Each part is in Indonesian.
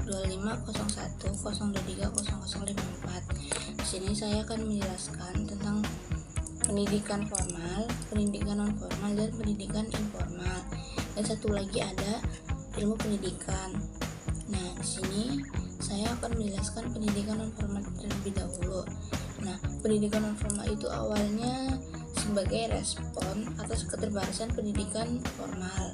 250102300054. Di sini saya akan menjelaskan tentang pendidikan formal, pendidikan non formal, dan pendidikan informal. Dan satu lagi ada ilmu pendidikan. Nah, di sini saya akan menjelaskan pendidikan non formal terlebih dahulu. Nah, pendidikan non formal itu awalnya sebagai respon atas keterbatasan pendidikan formal.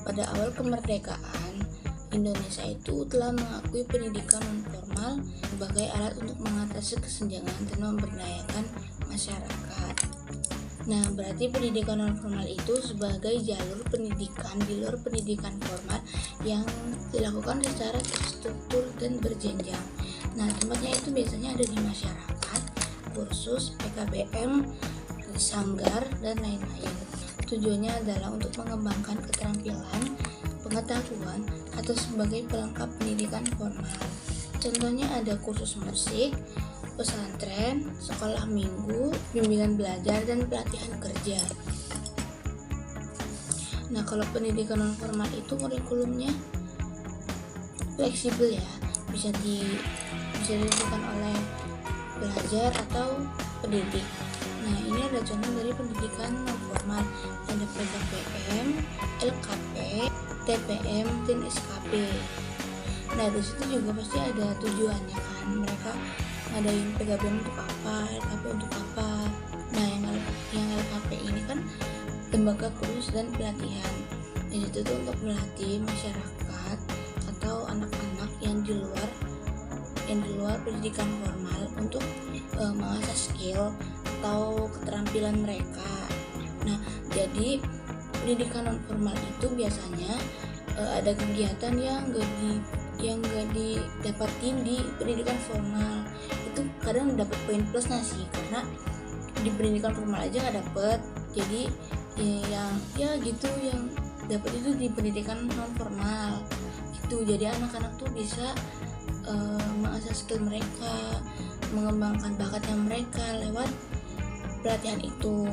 Pada awal kemerdekaan, Indonesia itu telah mengakui pendidikan non formal sebagai alat untuk mengatasi kesenjangan dan memberdayakan masyarakat. Nah, berarti pendidikan non formal itu sebagai jalur pendidikan di luar pendidikan formal yang dilakukan secara terstruktur dan berjenjang. Nah, tempatnya itu biasanya ada di masyarakat, kursus, PKBM, sanggar, dan lain-lain. Tujuannya adalah untuk mengembangkan keterampilan, pengetahuan, atau sebagai pelengkap pendidikan formal. Contohnya ada kursus musik, pesantren, sekolah minggu, bimbingan belajar, dan pelatihan kerja. Nah, kalau pendidikan non formal itu kurikulumnya fleksibel ya, bisa dilakukan oleh pelajar atau pendidik. Nah, ini ada contoh dari pendidikan non formal, ada PKBM, LKP, TPM, dan SKP. Nah, di situ juga pasti ada tujuannya kan, mereka ngadain PKBM untuk apa, LKP untuk apa. Nah, yang LKP ini kan lembaga kursus dan pelatihan. Di situ tuh untuk melatih masyarakat atau anak-anak yang di luar pendidikan formal untuk mengasah skill atau keterampilan mereka. Nah, jadi pendidikan non formal itu biasanya ada kegiatan yang gak didapatin di pendidikan formal. Itu kadang dapat poin plusnya sih, karena di pendidikan formal aja nggak dapet. Jadi yang dapat itu di pendidikan non formal gitu. Jadi anak-anak tuh bisa mengasah skill mereka, mengembangkan bakatnya mereka lewat pelatihan itu.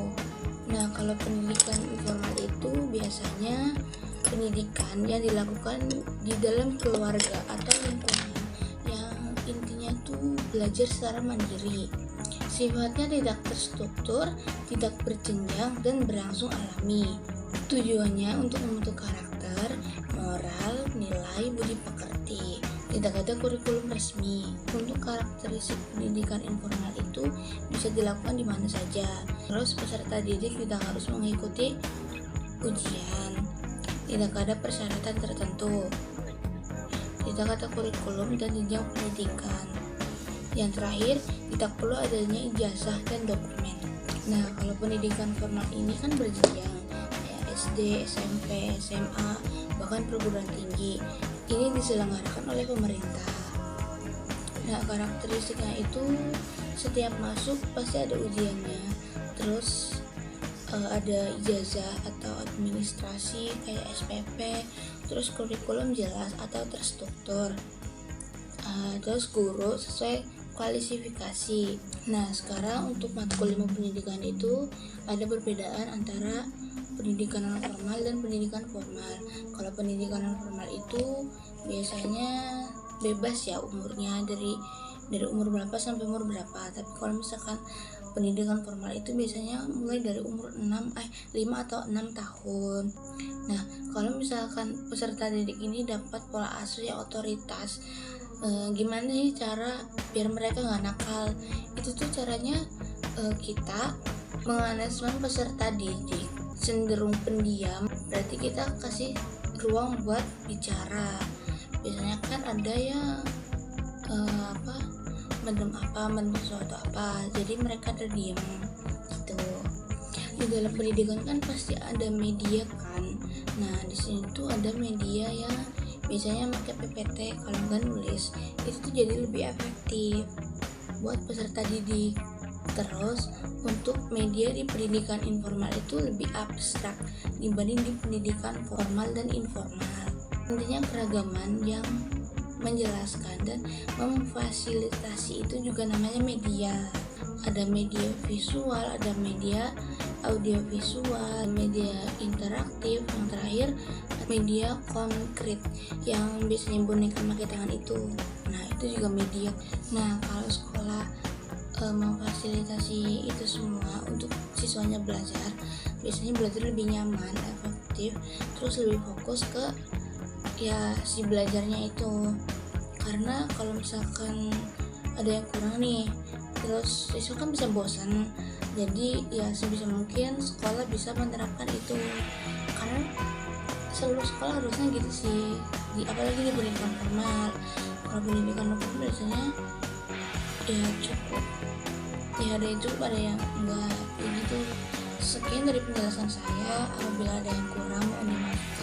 Nah, kalau pendidikan informal itu biasanya pendidikan yang dilakukan di dalam keluarga atau lingkungan yang intinya tuh belajar secara mandiri. Sifatnya tidak terstruktur, tidak berjenjang, dan berlangsung alami. Tujuannya untuk membentuk karakter, moral, nilai, budi pekerti. Tidak ada kurikulum resmi. Untuk karakteristik pendidikan informal itu bisa dilakukan di mana saja. Terus peserta didik tidak harus mengikuti ujian. Tidak ada persyaratan tertentu. Tidak ada kurikulum dan jenjang pendidikan. Yang terakhir, tidak perlu adanya ijazah dan dokumen. Nah, kalau pendidikan formal ini kan berjenjang, kayak SD, SMP, SMA, bahkan perguruan tinggi. Ini diselenggarakan oleh pemerintah. Nah, karakteristiknya itu setiap masuk pasti ada ujiannya. Terus ada ijazah atau administrasi kayak SPP. Terus kurikulum jelas atau terstruktur. Terus guru sesuai kualifikasi. Nah, sekarang untuk matkul ilmu pendidikan itu ada perbedaan antara pendidikan non formal dan pendidikan formal. Kalau pendidikan non formal itu biasanya bebas ya umurnya, dari umur berapa sampai umur berapa. Tapi kalau misalkan pendidikan formal itu biasanya mulai dari umur 5 atau 6 tahun. Nah, kalau misalkan peserta didik ini dapat pola asuh yang otoritas, gimana sih cara biar mereka nggak nakal? Itu tuh caranya kita menganalisis peserta didik cenderung pendiam, berarti kita kasih ruang buat bicara. Biasanya kan ada yang mendem sesuatu apa, jadi mereka terdiam gitu. Di dalam pendidikan kan pasti ada media kan. Nah, di sini tuh ada media yang biasanya pakai PPT, kalau nggak nulis. Itu tuh jadi lebih efektif buat peserta didik. Terus untuk media di pendidikan informal itu lebih abstrak dibanding di pendidikan formal dan informal. Intinya keragaman yang menjelaskan dan memfasilitasi itu juga namanya media. ada media visual, ada media audiovisual, media interaktif, yang terakhir media konkret yang biasanya boneka pakai tangan itu. Nah, itu juga media. Nah, kalau sekolah memfasilitasi itu semua untuk siswanya belajar, biasanya belajar lebih nyaman, efektif, terus lebih fokus ke ya si belajarnya itu. Karena kalau misalkan ada yang kurang nih, terus siswa kan bisa bosan. Jadi ya sebisa mungkin sekolah bisa menerapkan itu, karena seluruh sekolah harusnya gitu sih, apalagi di pendidikan formal. Kalau pendidikan formal biasanya ya cukup, ya ada yang cukup, ada yang enggak, begitu. Sekian dari penjelasan saya, apabila ada yang kurang mohon dimaafkan.